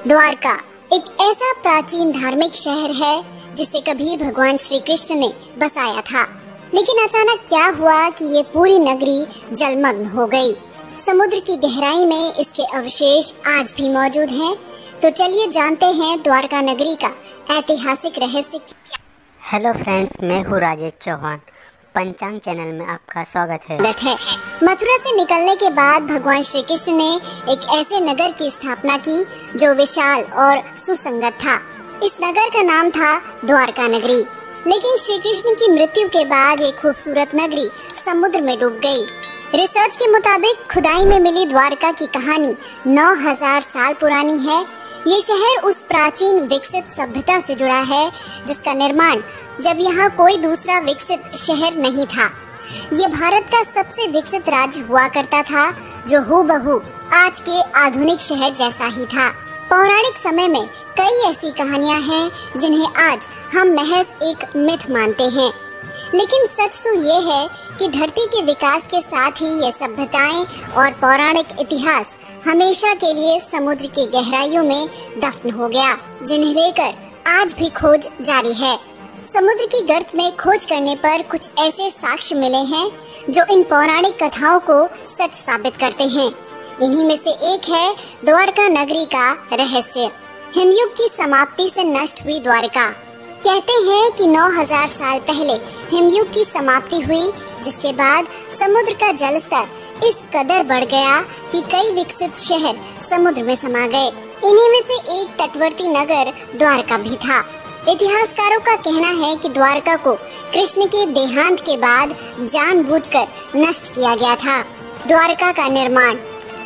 द्वारका एक ऐसा प्राचीन धार्मिक शहर है जिसे कभी भगवान श्री कृष्ण ने बसाया था, लेकिन अचानक क्या हुआ कि ये पूरी नगरी जलमग्न हो गई। समुद्र की गहराई में इसके अवशेष आज भी मौजूद हैं। तो चलिए जानते हैं द्वारका नगरी का ऐतिहासिक रहस्य क्या। हेलो फ्रेंड्स, मैं हूँ राजेश चौहान। पंचांग चैनल में आपका स्वागत है। मथुरा से निकलने के बाद भगवान श्री कृष्ण ने एक ऐसे नगर की स्थापना की जो विशाल और सुसंगत था। इस नगर का नाम था द्वारका नगरी। लेकिन श्री कृष्ण की मृत्यु के बाद ये खूबसूरत नगरी समुद्र में डूब गई। रिसर्च के मुताबिक खुदाई में मिली द्वारका की कहानी 9000 साल पुरानी है। ये शहर उस प्राचीन विकसित सभ्यता से जुड़ा है जिसका निर्माण जब यहाँ कोई दूसरा विकसित शहर नहीं था। ये भारत का सबसे विकसित राज्य हुआ करता था जो हूबहू आज के आधुनिक शहर जैसा ही था। पौराणिक समय में कई ऐसी कहानियाँ हैं जिन्हें आज हम महज एक मिथ मानते हैं, लेकिन सच तो ये है कि धरती के विकास के साथ ही ये सभ्यताएं और पौराणिक इतिहास हमेशा के लिए समुद्र की गहराइयों में दफन हो गया, जिन्हें लेकर आज भी खोज जारी है। समुद्र की गर्त में खोज करने पर कुछ ऐसे साक्ष्य मिले हैं जो इन पौराणिक कथाओं को सच साबित करते हैं। इन्हीं में से एक है द्वारका नगरी का रहस्य। हिमयुग की समाप्ति से नष्ट हुई द्वारका। कहते हैं कि 9000 साल पहले हिमयुग की समाप्ति हुई, जिसके बाद समुद्र का जलस्तर इस कदर बढ़ गया कि कई विकसित शहर समुद्र में समा गए। इन्हीं में से एक तटवर्ती नगर द्वारका भी था। इतिहासकारों का कहना है कि द्वारका को कृष्ण के देहांत के बाद जानबूझकर नष्ट किया गया था। द्वारका का निर्माण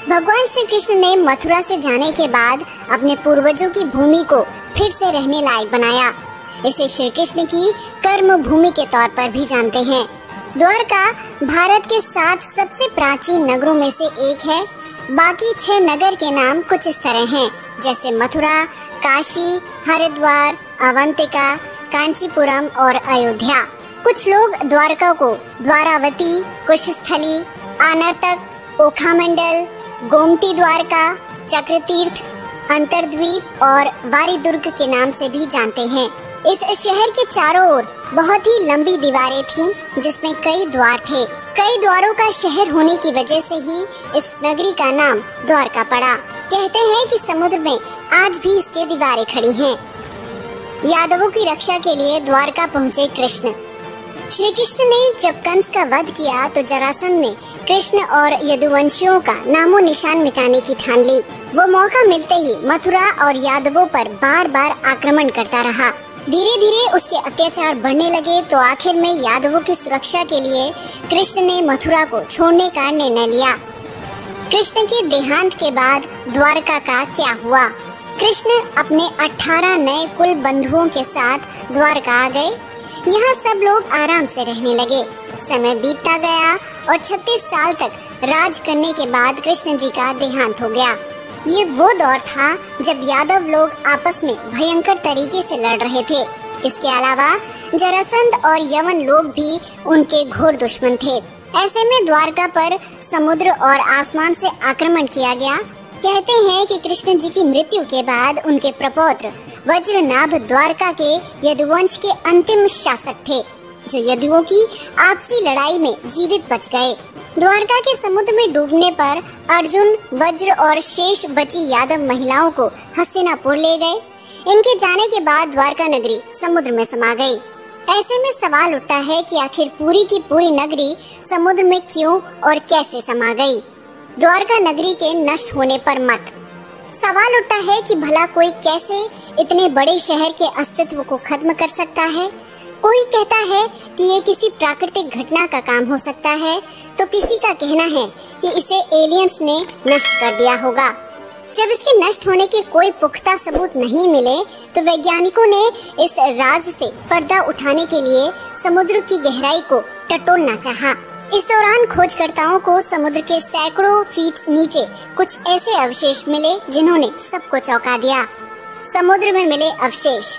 भगवान श्री कृष्ण ने मथुरा से जाने के बाद अपने पूर्वजों की भूमि को फिर से रहने लायक बनाया। इसे श्री कृष्ण की कर्म भूमि के तौर पर भी जानते हैं। द्वारका भारत के 7 सबसे प्राचीन नगरों में से एक है। बाकी 6 नगर के नाम कुछ इस तरह हैं, जैसे मथुरा, काशी, हरिद्वार, अवंतिका, कांचीपुरम और अयोध्या। कुछ लोग द्वारका को द्वारावती, कुशस्थली, आनर्तक, ओखामंडल, गोमती द्वारका, चक्रतीर्थ, अंतरद्वीप और वारीदुर्ग के नाम से भी जानते हैं। इस शहर के चारों ओर बहुत ही लंबी दीवारें थीं, जिसमें कई द्वार थे। कई द्वारों का शहर होने की वजह से ही इस नगरी का नाम द्वारका पड़ा। कहते हैं कि समुद्र में आज भी इसकी दीवारें खड़ी हैं। यादवों की रक्षा के लिए द्वारका पहुँचे कृष्ण। श्री कृष्ण ने जब कंस का वध किया तो जरासंध ने कृष्ण और यदुवंशियों का नामो निशान मिटाने की ठान ली। वो मौका मिलते ही मथुरा और यादवों पर बार बार आक्रमण करता रहा। धीरे धीरे उसके अत्याचार बढ़ने लगे तो आखिर में यादवों की सुरक्षा के लिए कृष्ण ने मथुरा को छोड़ने का निर्णय लिया। कृष्ण के देहांत के बाद द्वारका का क्या हुआ? कृष्ण अपने 18 नए कुल बंधुओं के साथ द्वारका आ गए। यहाँ सब लोग आराम से रहने लगे। समय बीतता गया और 36 साल तक राज करने के बाद कृष्ण जी का देहांत हो गया। ये वो दौर था जब यादव लोग आपस में भयंकर तरीके से लड़ रहे थे। इसके अलावा जरासंध और यवन लोग भी उनके घोर दुश्मन थे। ऐसे में द्वारका पर समुद्र और आसमान से आक्रमण किया गया। कहते हैं कि कृष्ण जी की मृत्यु के बाद उनके प्रपौत्र वज्रनाभ द्वारका के यदुवंश के अंतिम शासक थे, जो यदुओं की आपसी लड़ाई में जीवित बच गए। द्वारका के समुद्र में डूबने पर अर्जुन, वज्र और शेष बची यादव महिलाओं को हस्तिनापुर ले गए। इनके जाने के बाद द्वारका नगरी समुद्र में समा गई। ऐसे में सवाल उठता है कि आखिर पूरी की पूरी नगरी समुद्र में क्यों और कैसे समा गई? द्वारका नगरी के नष्ट होने पर मत सवाल उठता है कि भला कोई कैसे इतने बड़े शहर के अस्तित्व को खत्म कर सकता है। कोई कहता है कि ये किसी प्राकृतिक घटना का काम हो सकता है, तो किसी का कहना है कि इसे एलियंस ने नष्ट कर दिया होगा। जब इसके नष्ट होने के कोई पुख्ता सबूत नहीं मिले तो वैज्ञानिकों ने इस राज से पर्दा उठाने के लिए समुद्र की गहराई को टटोलना चाहा। इस दौरान खोजकर्ताओं को समुद्र के सैकड़ों फीट नीचे कुछ ऐसे अवशेष मिले जिन्होंने सबको चौंका दिया। समुद्र में मिले अवशेष।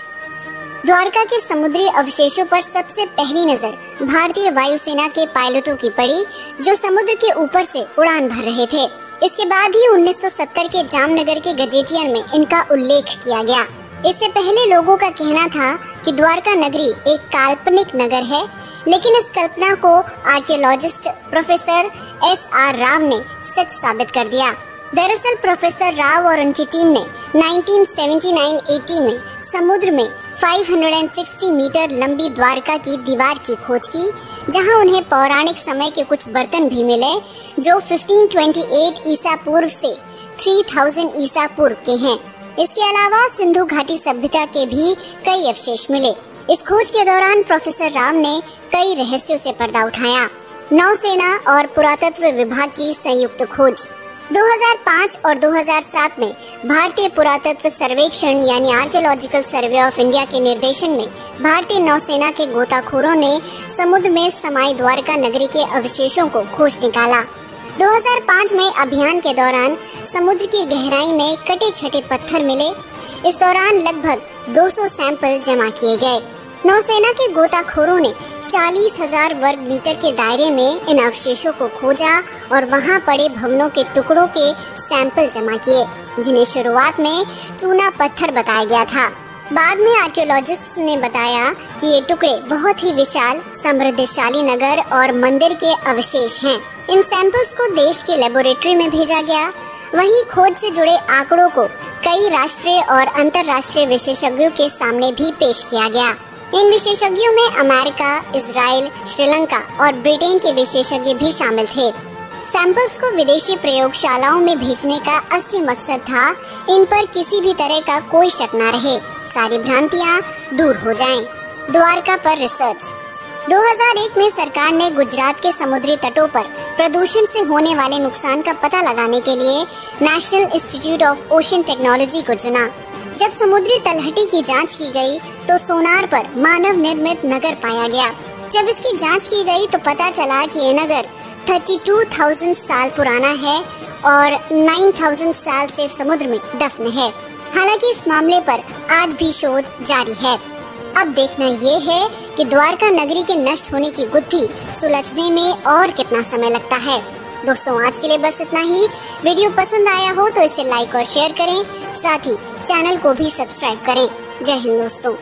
द्वारका के समुद्री अवशेषों पर सबसे पहली नजर भारतीय वायुसेना के पायलटों की पड़ी, जो समुद्र के ऊपर से उड़ान भर रहे थे। इसके बाद ही 1970 के जामनगर के गजेटियर में इनका उल्लेख किया गया। इससे पहले लोगों का कहना था कि द्वारका नगरी एक काल्पनिक नगर है, लेकिन इस कल्पना को आर्कियोलॉजिस्ट प्रोफेसर S.R. राव ने सच साबित कर दिया। दरअसल प्रोफेसर राव और उनकी टीम ने 1979-80 में समुद्र में 560 मीटर लंबी द्वारका की दीवार की खोज की, जहां उन्हें पौराणिक समय के कुछ बर्तन भी मिले जो 1528 ईसा पूर्व से 3000 ईसा पूर्व के हैं। इसके अलावा सिंधु घाटी सभ्यता के भी कई अवशेष मिले। इस खोज के दौरान प्रोफेसर राव ने कई रहस्यों से पर्दा उठाया। नौसेना और पुरातत्व विभाग की संयुक्त खोज। 2005 और 2007 में भारतीय पुरातत्व सर्वेक्षण यानी आर्कियोलॉजिकल सर्वे ऑफ इंडिया के निर्देशन में भारतीय नौसेना के गोताखोरों ने समुद्र में समाई द्वारका नगरी के अवशेषों को खोज निकाला। 2005 में अभियान के दौरान समुद्र की गहराई में कटे छटे पत्थर मिले। इस दौरान लगभग 200 सैंपल जमा किए गए। नौसेना के गोताखोरों ने 40,000 वर्ग मीटर के दायरे में इन अवशेषों को खोजा और वहां पड़े भवनों के टुकड़ों के सैंपल जमा किए, जिन्हें शुरुआत में चूना पत्थर बताया गया था। बाद में आर्कियोलॉजिस्ट्स ने बताया कि ये टुकड़े बहुत ही विशाल समृद्धशाली नगर और मंदिर के अवशेष हैं। इन सैंपल्स को देश के लेबोरेटरी में भेजा गया। वहीं खोज से जुड़े आंकड़ों को कई राष्ट्रीय और अंतर्राष्ट्रीय विशेषज्ञों के सामने भी पेश किया गया। इन विशेषज्ञों में अमेरिका, इजराइल, श्रीलंका और ब्रिटेन के विशेषज्ञ भी शामिल थे। सैंपल्स को विदेशी प्रयोगशालाओं में भेजने का असली मकसद था इन पर किसी भी तरह का कोई शक न रहे, सारी भ्रांतियां दूर हो जाएं। द्वारका पर रिसर्च। 2001 में सरकार ने गुजरात के समुद्री तटों पर प्रदूषण से होने वाले नुकसान का पता लगाने के लिए national institute of ocean technology को चुना। जब समुद्री तलहटी की जांच की गई तो सोनार पर मानव निर्मित नगर पाया गया। जब इसकी जांच की गई तो पता चला कि ये नगर 32,000 साल पुराना है और 9,000 साल से समुद्र में दफन है। हालांकि इस मामले पर आज भी शोध जारी है। अब देखना ये है कि द्वारका नगरी के नष्ट होने की गुत्थी सुलझने में और कितना समय लगता है। दोस्तों, आज के लिए बस इतना ही। वीडियो पसंद आया हो तो इसे लाइक और शेयर करें, साथ ही चैनल को भी सब्सक्राइब करें। जय हिंद दोस्तों।